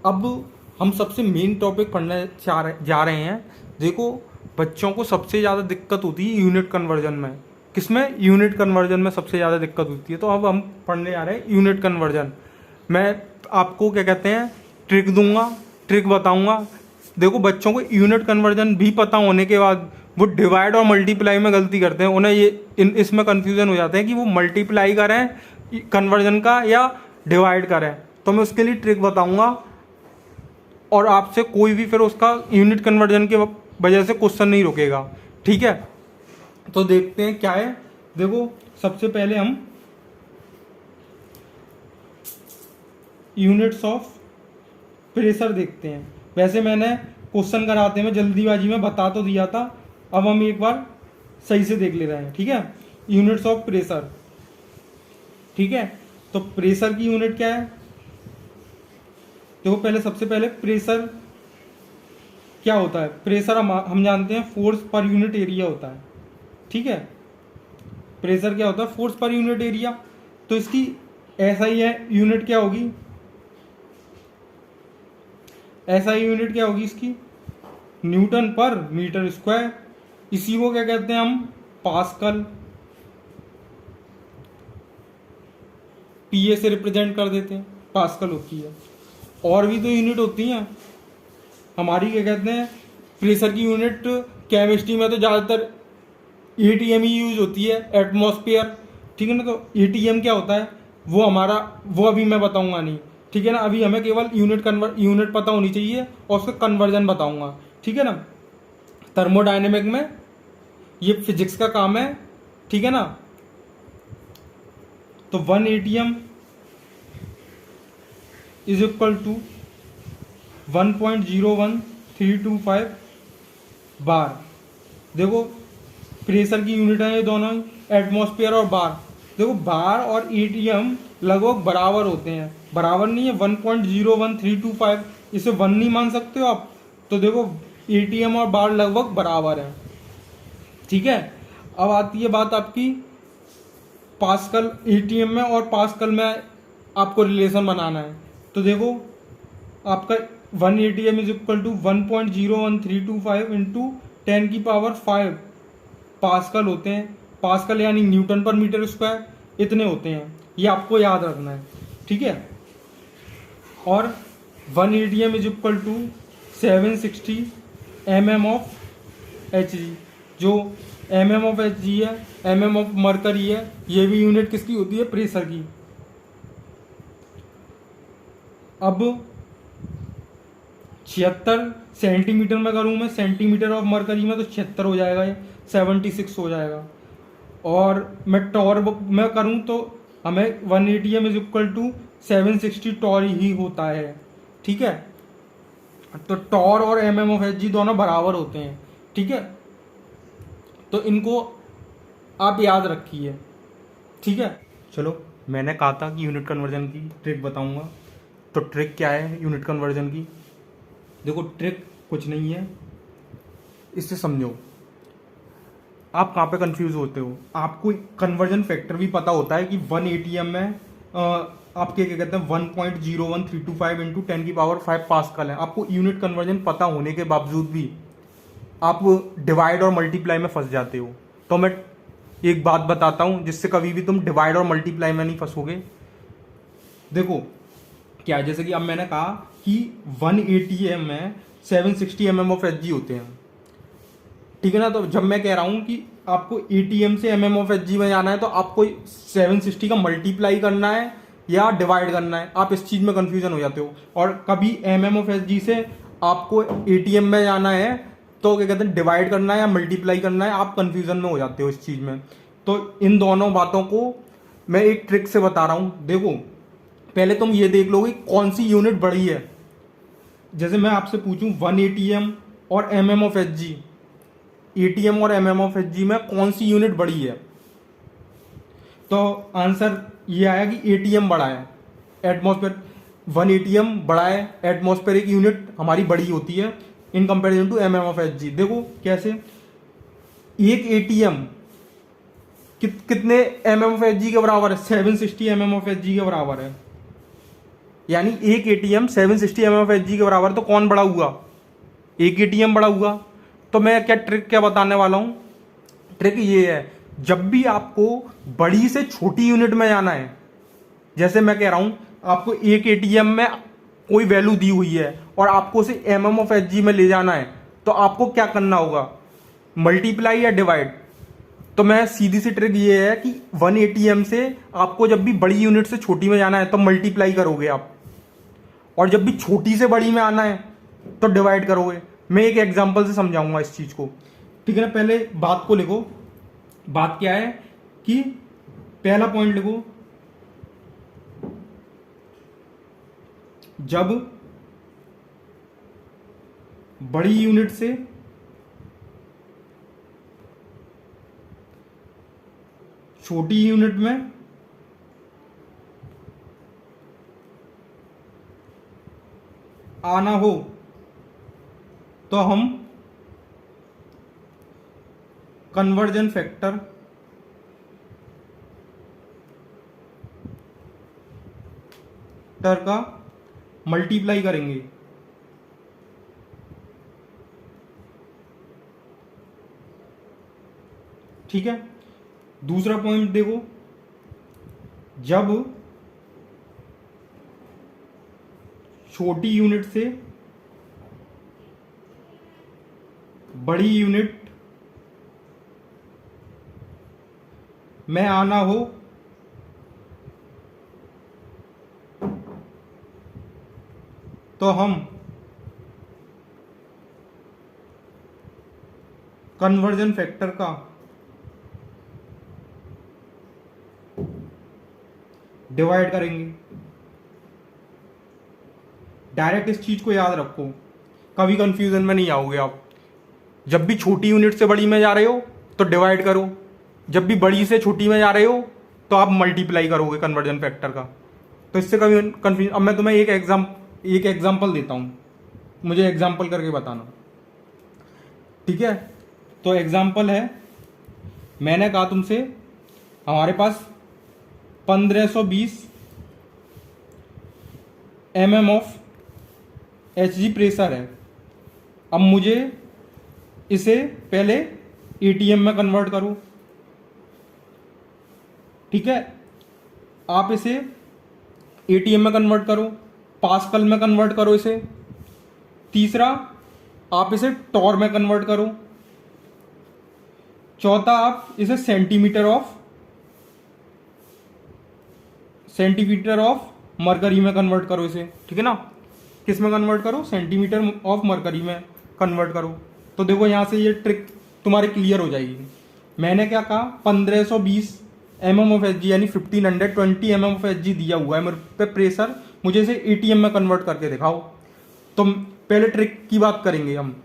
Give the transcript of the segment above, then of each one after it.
अब हम सबसे मेन टॉपिक पढ़ने जा रहे हैं। देखो, बच्चों को सबसे ज़्यादा दिक्कत होती है यूनिट कन्वर्जन में। किसमें? यूनिट कन्वर्जन में सबसे ज़्यादा दिक्कत होती है। तो अब हम पढ़ने जा रहे हैं यूनिट कन्वर्जन। मैं आपको क्या कहते हैं, ट्रिक दूंगा, ट्रिक बताऊंगा। देखो, बच्चों को यूनिट कन्वर्जन भी पता होने के बाद वो डिवाइड और मल्टीप्लाई में गलती करते हैं। उन्हें इसमें कन्फ्यूजन हो जाते हैं कि वो मल्टीप्लाई करें कन्वर्जन का या डिवाइड करें। तो मैं उसके लिए ट्रिक बताऊंगा और आपसे कोई भी फिर उसका यूनिट कन्वर्जन की वजह से क्वेश्चन नहीं रुकेगा। ठीक है, तो देखते हैं क्या है। देखो, सबसे पहले हम यूनिट्स ऑफ प्रेशर देखते हैं। वैसे मैंने क्वेश्चन कराते में जल्दीबाजी में बता तो दिया था, अब हम एक बार सही से देख ले रहे हैं। ठीक है, यूनिट्स ऑफ प्रेशर। ठीक है, तो प्रेशर की यूनिट क्या है? देखो, पहले सबसे पहले प्रेशर क्या होता है? प्रेशर हम जानते हैं फोर्स पर यूनिट एरिया होता है। ठीक है, प्रेशर क्या होता है? Force per unit area. तो इसकी ऐसा ही है यूनिट, क्या होगी? ऐसा ही यूनिट क्या होगी इसकी? न्यूटन पर मीटर स्क्वायर। इसी को क्या कहते हैं हम? पास्कल। पीए से रिप्रेजेंट कर देते हैं, पास्कल होती है। और भी तो यूनिट होती हैं हमारी, क्या कहते हैं, प्रेशर की यूनिट। केमिस्ट्री में तो ज़्यादातर एटीएम ही यूज होती है, एटमॉस्फेयर। ठीक है ना, तो एटीएम क्या होता है वो हमारा, वो अभी मैं बताऊंगा नहीं। ठीक है ना, अभी हमें केवल यूनिट पता होनी चाहिए और उसका कन्वर्जन बताऊंगा। ठीक है ना, थर्मोडायनेमिक में ये फिजिक्स का काम है। ठीक है ना, तो 1 एटीएम इज इक्वल टू 1.01325 बार। देखो, प्रेशर की यूनिट है ये दोनों ही, एटमॉस्फेयर और बार। देखो, बार और एटीएम लगभग बराबर होते हैं। बराबर नहीं है, 1.01325, इसे 1 नहीं मान सकते हो आप। तो देखो, एटीएम और बार लगभग बराबर है। ठीक है, अब आती है बात आपकी पास्कल। एटीएम में और पास्कल में आपको रिलेशन बनाना है। तो देखो, आपका 1 ATM is equal to 1.01325 into 10⁵ pascal होते हैं। पास्कल यानी न्यूटन पर मीटर स्क्वायर, इतने होते हैं। ये आपको याद रखना है। ठीक है, और 1 ATM is equal to 760 mm of Hg। जो mm ऑफ Hg है, mm ऑफ मरकरी है, ये भी यूनिट किसकी होती है? प्रेशर की। अब 76 सेंटीमीटर में करूँ मैं, सेंटीमीटर ऑफ मरकरी में, तो 76 हो जाएगा, ये 76 हो जाएगा। और मैं टॉर में करूँ तो हमें 1 ATM is equal to 760 torr ही होता है। ठीक है, तो टॉर और mm ऑफ Hg दोनों बराबर होते हैं। ठीक है, तो इनको आप याद रखिए। ठीक है, चलो, मैंने कहा था कि यूनिट कन्वर्जन की ट्रिक बताऊंगा। तो ट्रिक क्या है यूनिट कन्वर्जन की? देखो, ट्रिक कुछ नहीं है, इससे समझो। आप कहाँ पे कंफ्यूज होते हो? आपको कन्वर्जन फैक्टर भी पता होता है कि 1 एटीएम में आपके क्या कहते हैं 1.01325 इंटू 10⁵ पास्कल है। आपको यूनिट कन्वर्जन पता होने के बावजूद भी आप डिवाइड और मल्टीप्लाई में फंस जाते हो। तो मैं एक बात बताता हूँ जिससे कभी भी तुम डिवाइड और मल्टीप्लाई में नहीं फंसोगे। देखो क्या, जैसे कि अब मैंने कहा कि 1 एटीएम में 760 mm ऑफ Hg होते हैं। ठीक है ना, तो जब मैं कह रहा हूं कि आपको एटीएम से mm ऑफ Hg में जाना है, तो आपको 760 का मल्टीप्लाई करना है या डिवाइड करना है। आप इस चीज में कंफ्यूजन हो जाते हो। और कभी mm ऑफ Hg से आपको एटीएम में जाना है तो क्या कहते हैं डिवाइड करना है या मल्टीप्लाई करना है, आप कंफ्यूजन में हो जाते हो इस चीज में। तो इन दोनों बातों को मैं एक ट्रिक से बता रहा हूं। देखो, पहले तुम ये देख लो कि कौन सी यूनिट बड़ी है। जैसे मैं आपसे पूछूं 1 एटीएम और mm ऑफ Hg, एटीएम और mm ऑफ Hg में कौन सी यूनिट बड़ी है? तो आंसर ये आया कि एटीएम बड़ा है, एटमॉस्फेयर। 1 एटीएम बड़ा है, एटमॉस्फेयर एक यूनिट हमारी बड़ी होती है in comparison to mm of Hg। देखो कैसे, एक एटीएम कितने mm ऑफ Hg के बराबर है? 760 mm ऑफ Hg के बराबर है। यानी एक एटीएम 760 mmHg के बराबर, तो कौन बड़ा हुआ? एक एटीएम बड़ा हुआ। तो मैं क्या बताने वाला हूं, ट्रिक ये है, जब भी आपको बड़ी से छोटी यूनिट में जाना है, जैसे मैं कह रहा हूं आपको एक एटीएम में कोई वैल्यू दी हुई है और आपको उसे mmHg में ले जाना है, तो आपको क्या करना होगा? मल्टीप्लाई या डिवाइड? तो मैं सीधी सी ट्रिक ये है कि 1 एटीएम से आपको जब भी बड़ी यूनिट से छोटी में जाना है तो मल्टीप्लाई करोगे आप, और जब भी छोटी से बड़ी में आना है तो डिवाइड करोगे। मैं एक एग्जांपल से समझाऊंगा इस चीज को, ठीक है ना। पहले बात को लिखो। बात क्या है कि पहला पॉइंट लिखो, जब बड़ी यूनिट से छोटी यूनिट में आना हो तो हम कन्वर्जन फैक्टर का मल्टीप्लाई करेंगे। ठीक है। दूसरा पॉइंट देखो, जब छोटी यूनिट से बड़ी यूनिट में आना हो तो हम कन्वर्जन फैक्टर का डिवाइड करेंगे। डायरेक्ट इस चीज को याद रखो, कभी कंफ्यूजन में नहीं आओगे आप। जब भी छोटी यूनिट से बड़ी में जा रहे हो तो डिवाइड करो, जब भी बड़ी से छोटी में जा रहे हो तो आप मल्टीप्लाई करोगे कन्वर्जन फैक्टर का। तो इससे कभी कंफ्यूजन। अब मैं तुम्हें एक एग्जांपल देता हूं, मुझे एग्जांपल करके बताना, ठीक है। तो एग्जांपल है, मैंने कहा तुमसे हमारे पास 1520 mm ऑफ Hg प्रेशर है। अब मुझे इसे पहले एटीएम में कन्वर्ट करो, ठीक है। आप इसे एटीएम में कन्वर्ट करो, पास्कल में कन्वर्ट करो इसे। तीसरा, आप इसे टॉर में कन्वर्ट करो। चौथा, आप इसे सेंटीमीटर ऑफ मरकरी में कन्वर्ट करो इसे, ठीक है ना। किस में कन्वर्ट करो? सेंटीमीटर ऑफ मरकरी में कन्वर्ट करो। तो देखो यहां से ये ट्रिक तुम्हारी क्लियर हो जाएगी। मैंने क्या कहा, 1520 mm ऑफ Hg यानी 1520 mm ऑफ Hg दिया हुआ है मेरे पे प्रेशर, मुझे इसे एटीएम में कन्वर्ट करके दिखाओ। तो पहले ट्रिक की बात करेंगे हम।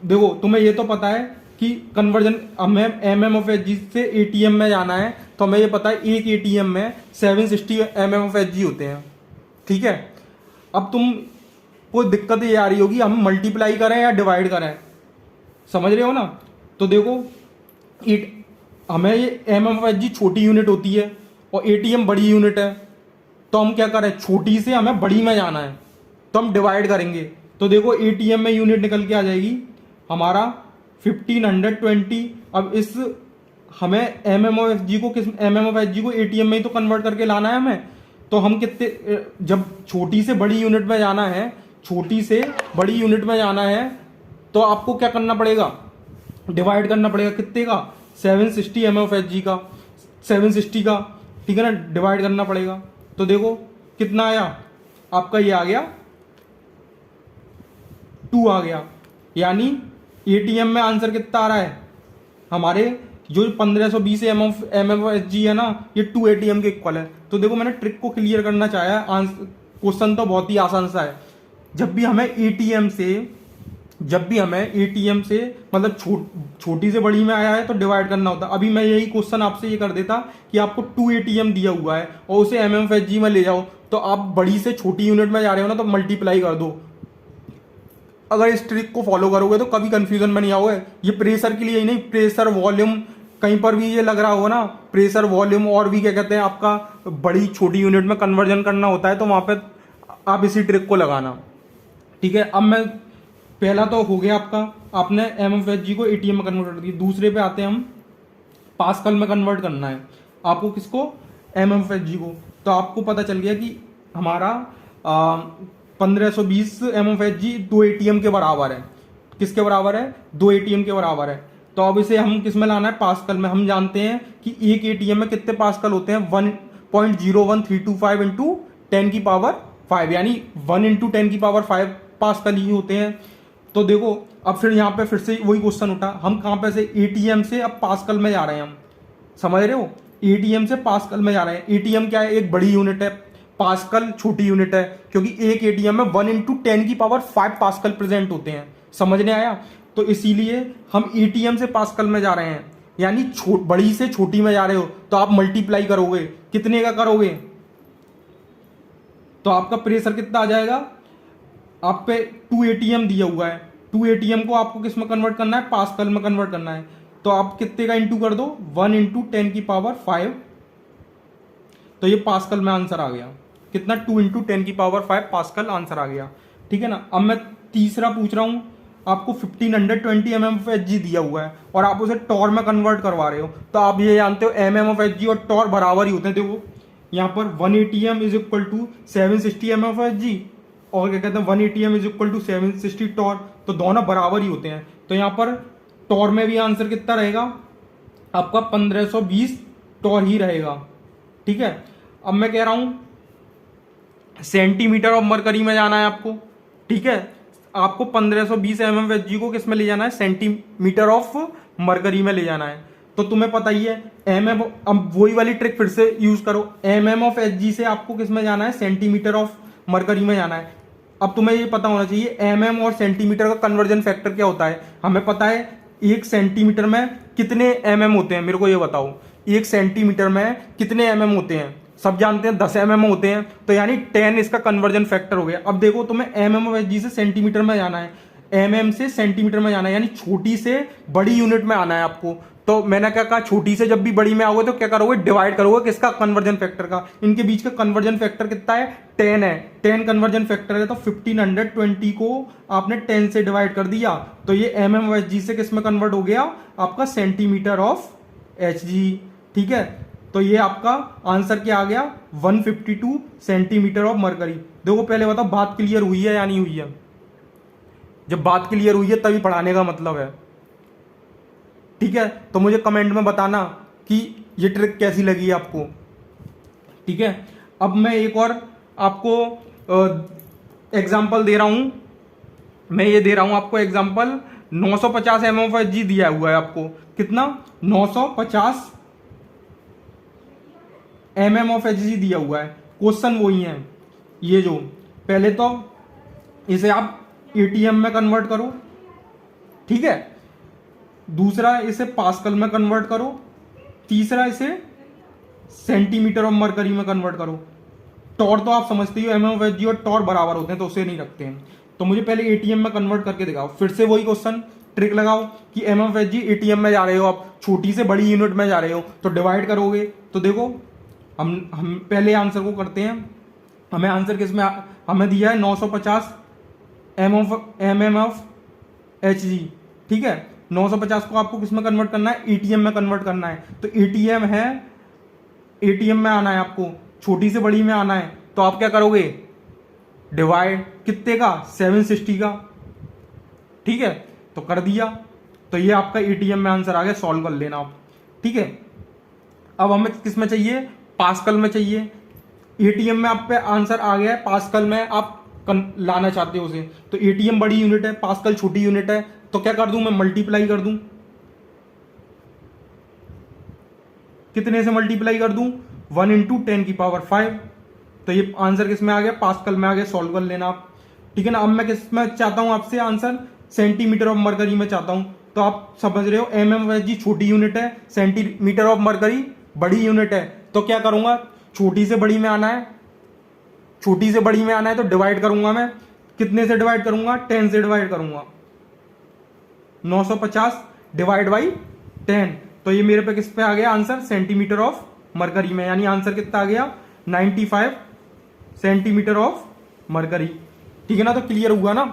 देखो तुम्हें ये तो पता है कि कन्वर्जन, हमें mm ऑफ Hg से एटीएम में जाना है, तो हमें ये पता है एक एटीएम में 760 mm ऑफ Hg होते हैं, ठीक है। अब तुम को दिक्कत ये आ रही होगी, हम मल्टीप्लाई करें या डिवाइड करें, समझ रहे हो ना। तो देखो हमें ये mm ऑफ Hg छोटी यूनिट होती है और एटीएम बड़ी यूनिट है, तो हम क्या करें, छोटी से हमें बड़ी में जाना है तो हम डिवाइड करेंगे। तो देखो एटीएम में यूनिट निकल के आ जाएगी हमारा 1520। अब इस हमें mm ऑफ Hg को एटीएम में ही तो कन्वर्ट करके लाना है हमें। तो हम कितने, जब छोटी से बड़ी यूनिट में जाना है, तो आपको क्या करना पड़ेगा, डिवाइड करना पड़ेगा। कितने का? 760 mm ऑफ Hg का, 760 का, ठीक है ना, डिवाइड करना पड़ेगा। तो देखो कितना आया आपका, ये आ गया 2 आ गया। यानी एटीएम में आंसर कितना आ रहा है हमारे, जो 1520 mm ऑफ Hg है ना, ये 2 एटीएम के इक्वल है। तो देखो मैंने ट्रिक को क्लियर करना चाहा है, क्वेश्चन तो बहुत ही आसान सा है। जब भी हमें एटीएम से मतलब छोटी से बड़ी में आया है तो डिवाइड करना होता। अभी मैं यही क्वेश्चन आपसे ये कर देता कि आपको 2 एटीएम दिया हुआ है और उसे mm ऑफ Hg में ले जाओ, तो आप बड़ी से छोटी यूनिट में जा रहे हो ना, तो मल्टीप्लाई कर दो। अगर इस ट्रिक को फॉलो करोगे तो कभी कंफ्यूजन में नहीं आओगे। ये प्रेशर के लिए ही नहीं, प्रेशर, वॉल्यूम, कहीं पर भी ये लग रहा होगा ना प्रेशर, वॉल्यूम और भी क्या कहते हैं आपका बड़ी छोटी यूनिट में कन्वर्जन करना होता है, तो वहां पे आप इसी ट्रिक को लगाना। ठीक है, अब मैं पहला तो हो गया आपका, आपने एमएफएचजी को एटीएम में कन्वर्ट कर दिया। दूसरे पे आते हैं हम, पास्कल में कन्वर्ट करना है आपको, किसको, एमएफएचजी को। तो आपको पता चल गया कि हमारा 1520 एमएफएचजी 2 एटीएम के बराबर है। किसके बराबर है, 2 एटीएम के बराबर है। तो अब इसे हम किस में लाना है, पास्कल में। हम जानते हैं कि एक एटीएम में कितने पास्कल होते हैं, 1.01325 इंटू 10 की पावर 5, यानी 1 इंटू 10 की पावर 5 पास्कल ही होते हैं। तो देखो अब फिर यहाँ पे फिर से वही क्वेश्चन उठा, हम कहाँ पे से, एटीएम से अब पास्कल में जा रहे हैं हम, समझ रहे हो, एटीएम से पास्कल में जा रहे हैं। एटीएम क्या है, एक बड़ी यूनिट है, पास्कल छोटी यूनिट है, क्योंकि एक एटीएम में 1 इंटू 10 की पावर 5 पास्कल प्रेजेंट होते हैं। समझने आया, तो इसीलिए हम एटीएम से पास्कल में जा रहे हैं, यानी बड़ी से छोटी में जा रहे हो, तो आप मल्टीप्लाई करोगे, कितने का करोगे, तो आपका प्रेशर कितना आ जाएगा, आप पे 2 एटीएम दिया हुआ है, 2 एटीएम को आपको किस में कन्वर्ट करना है, पास्कल में कन्वर्ट करना है। तो आप कितने का इंटू कर दो, 1 इंटू 10 की पावर 5, तो ये पास्कल में आंसर आ गया। कितना, 2 इंटू 10 की पावर 5 पास्कल आंसर आ गया। ठीक है ना। अब मैं तीसरा पूछ रहा हूं, आपको 1520 एमएमएफएचजी दिया हुआ है और आप उसे टॉर में कन्वर्ट करवा रहे हो, तो आप ये जानते हो एमएमएफएचजी और टॉर बराबर ही होते हैं। देखो यहाँ पर 1 ATM is equal to 760 MFHG और क्या कहते हैं 1 ATM is equal to 760 torr, तो दोनों बराबर ही होते हैं। तो यहाँ पर टॉर में भी आंसर कितना रहेगा आपका, 1520 टॉर ही रहेगा। ठीक है, अब मैं कह रहा हूं सेंटीमीटर ऑफ मरकरी में जाना है आपको। ठीक है, आपको 1520 एमएमएचजी को किस में ले जाना है, सेंटीमीटर ऑफ मरकरी में ले जाना है। तो तुम्हें पता ही है एमएम, अब वही वाली ट्रिक फिर से यूज करो, एमएम ऑफ एचजी से आपको किस में जाना है, सेंटीमीटर ऑफ मरकरी में जाना है। अब तुम्हें ये पता होना चाहिए एमएम और सेंटीमीटर का कन्वर्जन फैक्टर क्या होता है। हमें पता है 1 सेंटीमीटर में कितने एमएम होते हैं, मेरे को ये बताओ, 1 सेंटीमीटर में कितने एमएम होते हैं, सब जानते हैं 10 एमएम होते हैं, तो यानी 10 इसका कन्वर्जन फैक्टर हो गया। अब देखो तुम्हें एमएम ऑफ एचजी से सेंटीमीटर में जाना है, एमएम से सेंटीमीटर में जाना है, यानी छोटी से बड़ी यूनिट में आना है आपको। तो मैंने क्या कहा, छोटी से जब भी बड़ी में आओगे तो क्या करोगे, डिवाइड करोगे किसका, कन्वर्जन फैक्टर का। इनके बीच का कन्वर्जन फैक्टर कितना है, 10 है, 10 कन्वर्जन फैक्टर है। तो 1520 को आपने 10 से डिवाइड कर दिया, तो ये एमएम ऑफ एचजी से किस में कन्वर्ट हो गया, आपका सेंटीमीटर ऑफ एचजी। ठीक है, तो ये आपका आंसर क्या आ गया, 152 सेंटीमीटर ऑफ मरकरी। देखो पहले बताओ बात क्लियर हुई है या नहीं हुई है, जब बात क्लियर हुई है तभी पढ़ाने का मतलब है। ठीक है, तो मुझे कमेंट में बताना कि ये ट्रिक कैसी लगी आपको। ठीक है, अब मैं एक और आपको एग्जांपल दे रहा हूं, मैं ये दे रहा हूं आपको एग्जांपल, 950 एमएमएफजी दिया हुआ है आपको, कितना, 950 एमएमएफजी दिया हुआ है। क्वेश्चन वही है, ये जो पहले तो इसे आप एटीएम में कन्वर्ट करो, ठीक है, दूसरा इसे पास्कल में कन्वर्ट करो, तीसरा इसे सेंटीमीटर ऑफ मरकरी में कन्वर्ट करो। टॉर तो आप समझते हो एमएमएफजी और टॉर बराबर होते हैं, तो उसे नहीं रखते हैं। तो मुझे पहले एटीएम में कन्वर्ट करके दिखाओ। फिर से वही क्वेश्चन, ट्रिक लगाओ कि एमएमएफजी एटीएम में जा रहे हो, आप छोटी से बड़ी यूनिट में जा रहे हो, तो डिवाइड करोगे। तो देखो हम पहले आंसर को करते हैं। हमें आंसर किसमें हमें दिया है 950 एमएमएफएचजी। ठीक है, 950 को आपको किस में कन्वर्ट करना है, एटीएम में कन्वर्ट करना है। तो एटीएम है, एटीएम में आना है आपको, छोटी से बड़ी में आना है। तो आप क्या करोगे, डिवाइड कितने का, 760 का। ठीक है, तो कर दिया, तो ये आपका एटीएम में आंसर आ गया, सॉल्व कर लेना आप। ठीक है, अब हमें किस में चाहिए, पास्कल में चाहिए। एटीएम में आप पे आंसर आ गया है, पास्कल में आप लाना चाहते हो उसे। तो एटीएम बड़ी यूनिट है, पास्कल छोटी यूनिट है, तो क्या कर दूं मैं, मल्टीप्लाई कर दूं। कितने से मल्टीप्लाई कर दूं, 1 इंटू 10 की पावर 5। तो ये आंसर किस में आ गया, पास्कल में आ गया, सॉल्व कर लेना आप। ठीक है ना। अब मैं किस में चाहता हूं आपसे आंसर, सेंटीमीटर ऑफ मरकरी में चाहता हूं। तो आप समझ रहे हो एमएमएफजी छोटी यूनिट है, सेंटीमीटर ऑफ मरकरी बड़ी यूनिट है। तो क्या करूंगा, छोटी से बड़ी में आना है, छोटी से बड़ी में आना है, तो डिवाइड करूंगा मैं। कितने से डिवाइड करूंगा, 10 से डिवाइड करूंगा। 950 डिवाइड बाई 10, तो ये मेरे पे किस पे आ गया आंसर, सेंटीमीटर ऑफ मरकरी में, यानी आंसर कितना आ गया 95 सेंटीमीटर ऑफ मरकरी। ठीक है ना, तो क्लियर हुआ ना।